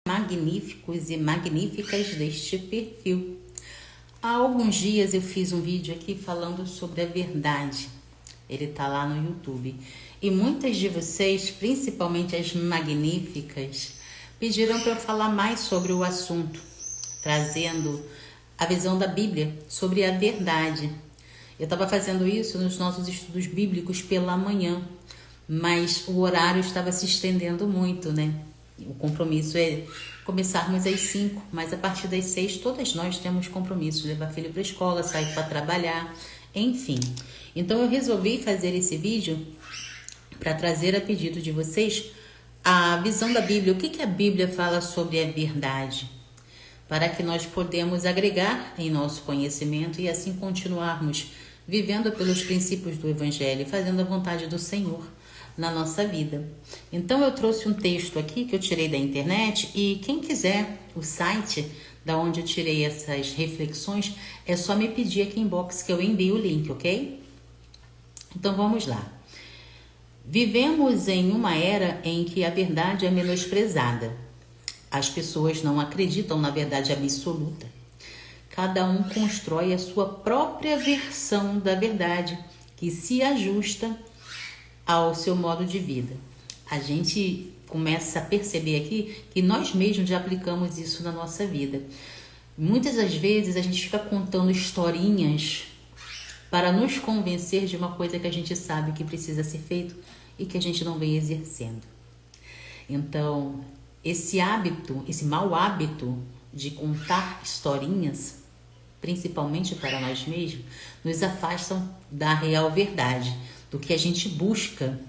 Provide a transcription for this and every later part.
Magníficos e magníficas deste perfil. Há alguns dias eu fiz um vídeo aqui falando sobre a verdade. Ele tá lá no YouTube. E muitas de vocês, principalmente as magníficas, pediram para eu falar mais sobre o assunto, trazendo a visão da Bíblia sobre a verdade. Eu estava fazendo isso nos nossos estudos bíblicos pela manhã, mas o horário estava se estendendo muito, né? O compromisso é começarmos às 5, mas a partir das 6 todas nós temos compromisso, levar filho para a escola, sair para trabalhar, enfim. Então eu resolvi fazer esse vídeo para trazer a pedido de vocês a visão da Bíblia, o que a Bíblia fala sobre a verdade, para que nós podemos agregar em nosso conhecimento e assim continuarmos vivendo pelos princípios do Evangelho, fazendo a vontade do Senhor na nossa vida. Então eu trouxe um texto aqui que eu tirei da internet e quem quiser o site da onde eu tirei essas reflexões, é só me pedir aqui em inbox que eu envio o link, ok? Então vamos lá. Vivemos em uma era em que a verdade é menosprezada. As pessoas não acreditam na verdade absoluta. Cada um constrói a sua própria versão da verdade, que se ajusta ao seu modo de vida. A gente começa a perceber aqui que nós mesmos já aplicamos isso na nossa vida. Muitas das vezes a gente fica contando historinhas para nos convencer de uma coisa que a gente sabe que precisa ser feito e que a gente não vem exercendo. Então, esse hábito, esse mau hábito de contar historinhas, principalmente para nós mesmos, nos afastam da real verdade, do que a gente busca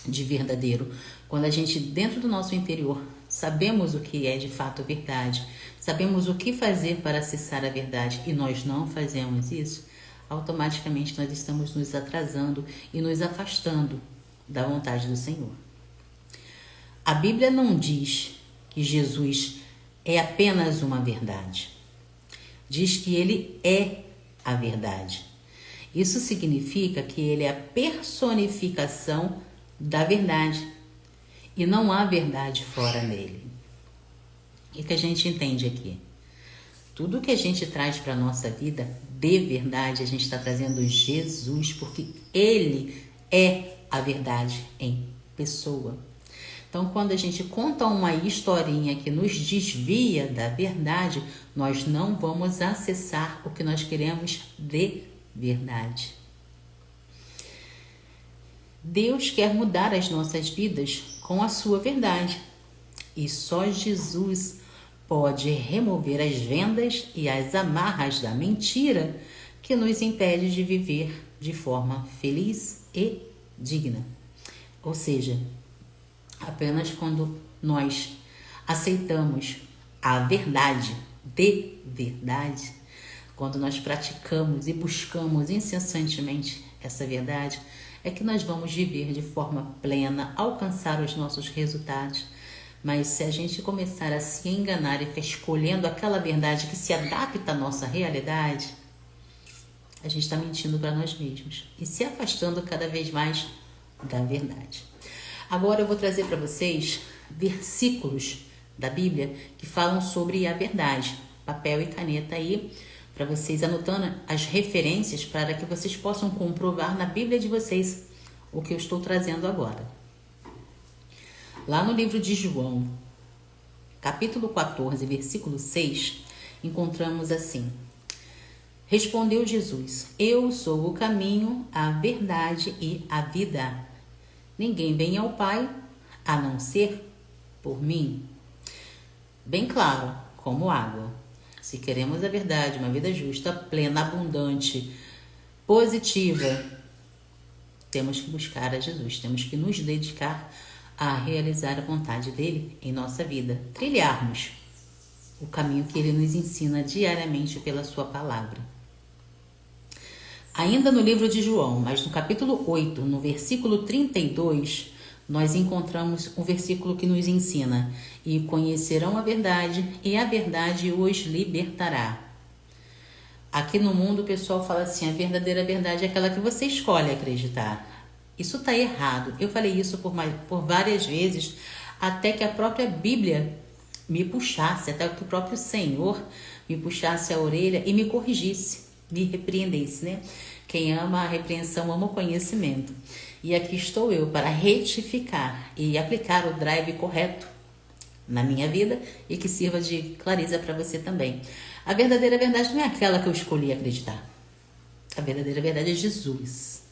de verdadeiro. Quando a gente, dentro do nosso interior, sabemos o que é de fato verdade, sabemos o que fazer para acessar a verdade e nós não fazemos isso, automaticamente nós estamos nos atrasando e nos afastando da vontade do Senhor. A Bíblia não diz que Jesus é apenas uma verdade. Diz que ele é a verdade. Isso significa que ele é a personificação da verdade e não há verdade fora nele. O que a gente entende aqui? Tudo que a gente traz para a nossa vida de verdade, a gente está trazendo Jesus, porque ele é a verdade em pessoa. Então, quando a gente conta uma historinha que nos desvia da verdade, nós não vamos acessar o que nós queremos de verdade. Deus quer mudar as nossas vidas com a sua verdade. E só Jesus pode remover as vendas e as amarras da mentira que nos impede de viver de forma feliz e digna. Ou seja, apenas quando nós aceitamos a verdade de verdade, quando nós praticamos e buscamos incessantemente essa verdade, é que nós vamos viver de forma plena, alcançar os nossos resultados. Mas se a gente começar a se enganar e ficar escolhendo aquela verdade que se adapta à nossa realidade, a gente está mentindo para nós mesmos e se afastando cada vez mais da verdade. Agora eu vou trazer para vocês versículos da Bíblia que falam sobre a verdade. Papel e caneta aí, para vocês anotando as referências para que vocês possam comprovar na Bíblia de vocês o que eu estou trazendo agora. Lá no livro de João, capítulo 14, versículo 6, encontramos assim: Respondeu Jesus: Eu sou o caminho, a verdade e a vida. Ninguém vem ao Pai a não ser por mim. Bem claro, como água. Se queremos a verdade, uma vida justa, plena, abundante, positiva, temos que buscar a Jesus, temos que nos dedicar a realizar a vontade dele em nossa vida, trilharmos o caminho que ele nos ensina diariamente pela sua palavra. Ainda no livro de João, mas no capítulo 8, no versículo 32, nós encontramos um versículo que nos ensina: e conhecerão a verdade, e a verdade os libertará. Aqui no mundo o pessoal fala assim: a verdadeira verdade é aquela que você escolhe acreditar. Isso está errado. Eu falei isso por várias vezes, até que a própria Bíblia me puxasse, até que o próprio Senhor me puxasse a orelha e me corrigisse, me repreendesse, né? Quem ama a repreensão ama o conhecimento. E aqui estou eu para retificar e aplicar o drive correto na minha vida e que sirva de clareza para você também. A verdadeira verdade não é aquela que eu escolhi acreditar. A verdadeira verdade é Jesus.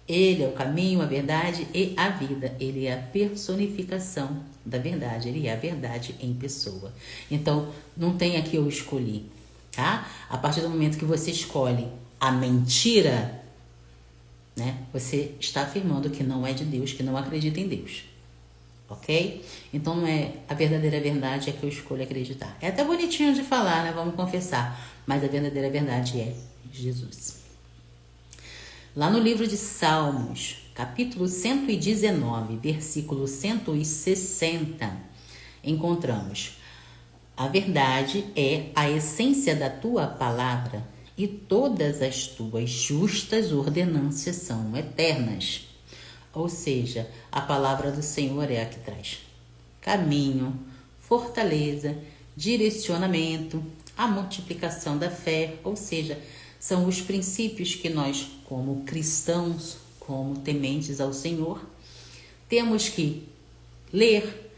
Ele é o caminho, a verdade e a vida. Ele é a personificação da verdade. Ele é a verdade em pessoa. Então, não tem aqui eu escolhi, tá? A partir do momento que você escolhe a mentira, né? Você está afirmando que não é de Deus, que não acredita em Deus. Ok? Então, não é a verdadeira verdade é que eu escolho acreditar. É até bonitinho de falar, né? Vamos confessar. Mas a verdadeira verdade é Jesus. Lá no livro de Salmos, capítulo 119, versículo 160, encontramos: a verdade é a essência da tua palavra e todas as tuas justas ordenanças são eternas. Ou seja, a palavra do Senhor é a que traz caminho, fortaleza, direcionamento, a multiplicação da fé, ou seja, são os princípios que nós, como cristãos, como tementes ao Senhor, temos que ler,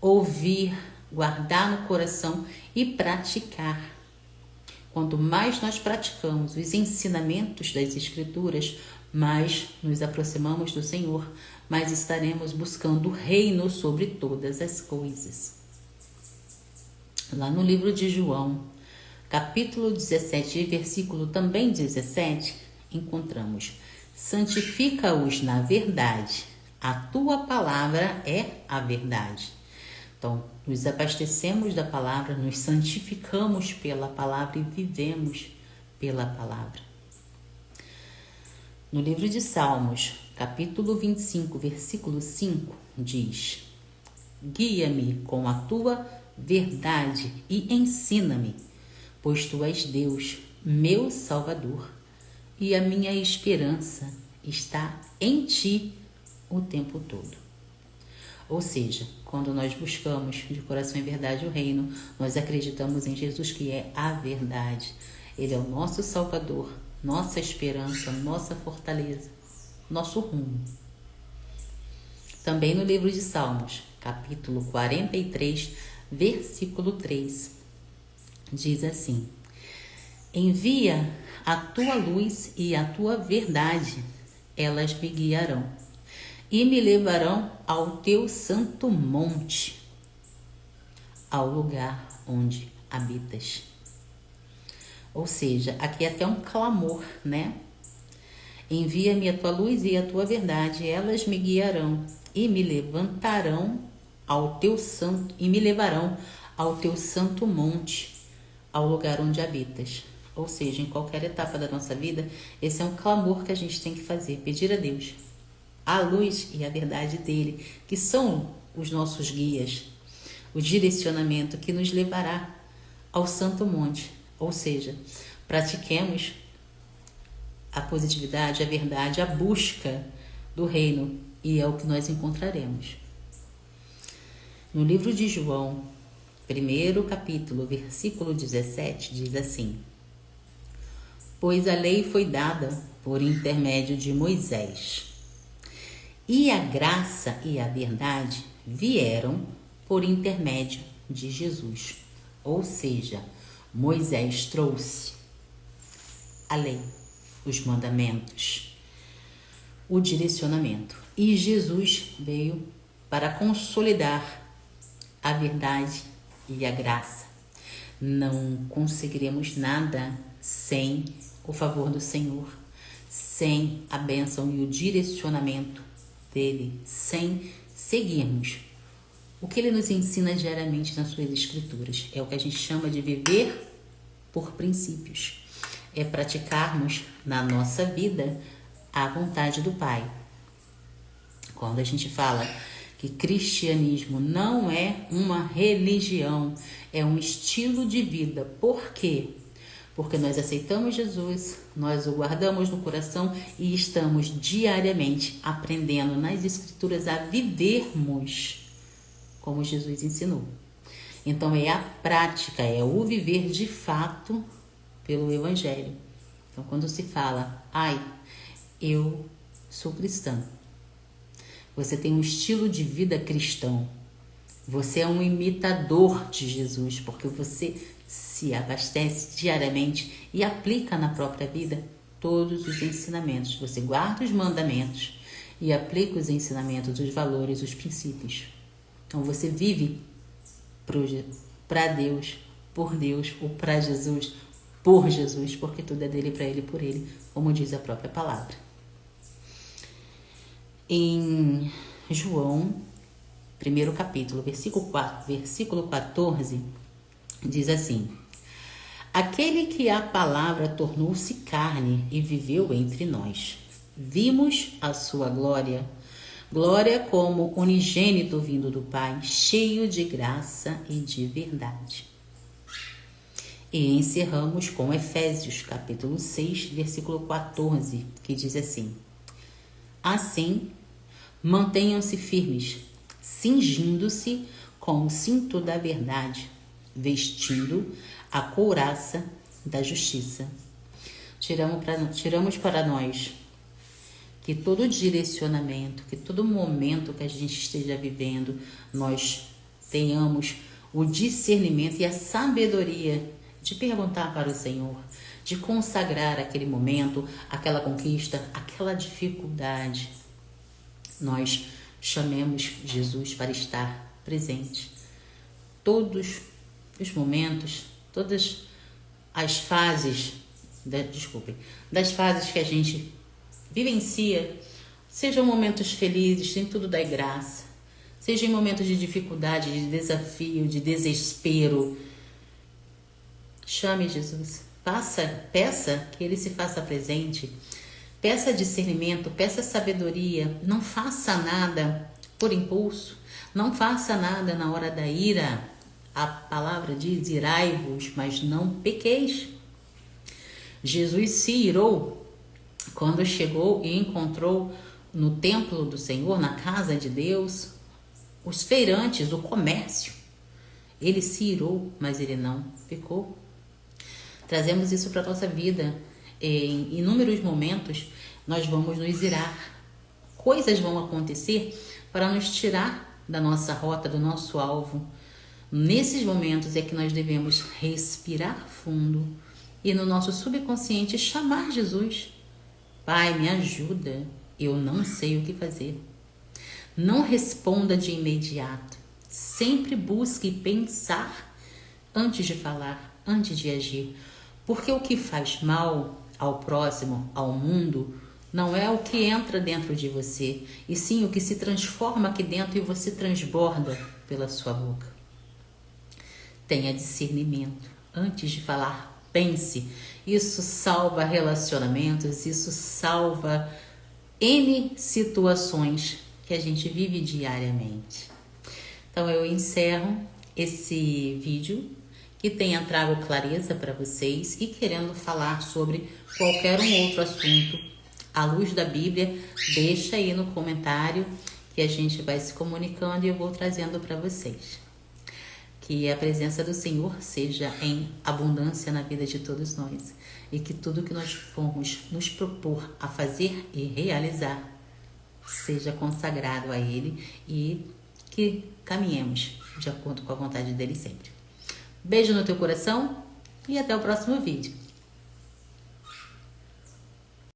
ouvir, guardar no coração e praticar. Quanto mais nós praticamos os ensinamentos das Escrituras, mais nos aproximamos do Senhor, mais estaremos buscando o reino sobre todas as coisas. Lá no livro de João, capítulo 17, versículo também 17, encontramos: santifica-os na verdade, a tua palavra é a verdade. Então, nos abastecemos da palavra, nos santificamos pela palavra e vivemos pela palavra. No livro de Salmos, capítulo 25, versículo 5, diz: guia-me com a tua verdade e ensina-me, pois tu és Deus, meu Salvador, e a minha esperança está em ti o tempo todo. Ou seja, quando nós buscamos de coração e verdade o reino, nós acreditamos em Jesus, que é a verdade. Ele é o nosso Salvador, nossa esperança, nossa fortaleza, nosso rumo. Também no livro de Salmos, capítulo 43, versículo 3, diz assim: envia a tua luz e a tua verdade, elas me guiarão e me levarão ao teu santo monte, ao lugar onde habitas. Ou seja, aqui é até um clamor, né? Envia-me a tua luz e a tua verdade, elas me guiarão e me levantarão ao teu santo e me levarão ao teu santo monte, ao lugar onde habitas. Ou seja, em qualquer etapa da nossa vida, esse é um clamor que a gente tem que fazer, pedir a Deus a luz e a verdade dele, que são os nossos guias, o direcionamento que nos levará ao santo monte. Ou seja, pratiquemos a positividade, a verdade, a busca do reino, e é o que nós encontraremos. No livro de João, primeiro capítulo, versículo 17, diz assim: pois a lei foi dada por intermédio de Moisés, e a graça e a verdade vieram por intermédio de Jesus. Ou seja, Moisés trouxe a lei, os mandamentos, o direcionamento. E Jesus veio para consolidar a verdade e a graça. Não conseguiremos nada sem o favor do Senhor, sem a bênção e o direcionamento dele, sem seguirmos o que ele nos ensina diariamente nas suas escrituras. É o que a gente chama de viver por princípios. É praticarmos na nossa vida a vontade do Pai. Quando a gente fala que cristianismo não é uma religião, é um estilo de vida. Por quê? Porque nós aceitamos Jesus, nós o guardamos no coração e estamos diariamente aprendendo nas Escrituras a vivermos como Jesus ensinou. Então é a prática, é o viver de fato pelo Evangelho. Então quando se fala, eu sou cristã, você tem um estilo de vida cristão, você é um imitador de Jesus, porque você se abastece diariamente e aplica na própria vida todos os ensinamentos. Você guarda os mandamentos e aplica os ensinamentos, os valores, os princípios. Então você vive para Deus, por Deus, ou para Jesus, por Jesus, porque tudo é dele, para ele, por ele, como diz a própria palavra. Em João, primeiro capítulo, versículo 14, diz assim: aquele que a palavra tornou-se carne e viveu entre nós. Vimos a sua glória, glória como unigênito vindo do Pai, cheio de graça e de verdade. E encerramos com Efésios, capítulo 6, versículo 14, que diz assim: assim, mantenham-se firmes, cingindo-se com o cinto da verdade, vestindo a couraça da justiça. Tiramos para nós que todo direcionamento, que todo momento que a gente esteja vivendo, nós tenhamos o discernimento e a sabedoria de perguntar para o Senhor, de consagrar aquele momento, aquela conquista, aquela dificuldade. Nós chamemos Jesus para estar presente. Todos os momentos, todas as fases, das fases que a gente vivencia, sejam momentos felizes, nem tudo dá graça, seja em momentos de dificuldade, de desafio, de desespero, chame Jesus, peça que Ele se faça presente, peça discernimento, peça sabedoria, não faça nada por impulso, não faça nada na hora da ira. A palavra diz, irai-vos, mas não pequeis. Jesus se irou quando chegou e encontrou no templo do Senhor, na casa de Deus, os feirantes, o comércio. Ele se irou, mas ele não pecou. Trazemos isso para a nossa vida. Em inúmeros momentos, nós vamos nos irar. Coisas vão acontecer para nos tirar da nossa rota, do nosso alvo. Nesses momentos é que nós devemos respirar fundo e no nosso subconsciente chamar Jesus. Pai, me ajuda, eu não sei o que fazer. Não responda de imediato. Sempre busque pensar antes de falar, antes de agir. Porque o que faz mal ao próximo, ao mundo, não é o que entra dentro de você, e sim o que se transforma aqui dentro e você transborda pela sua boca. Tenha discernimento. Antes de falar, pense. Isso salva relacionamentos, isso salva N situações que a gente vive diariamente. Então eu encerro esse vídeo que tenha trago clareza para vocês e querendo falar sobre qualquer um outro assunto à luz da Bíblia, deixa aí no comentário que a gente vai se comunicando e eu vou trazendo para vocês. Que a presença do Senhor seja em abundância na vida de todos nós e que tudo que nós formos nos propor a fazer e realizar seja consagrado a Ele e que caminhemos de acordo com a vontade dEle sempre. Beijo no teu coração e até o próximo vídeo.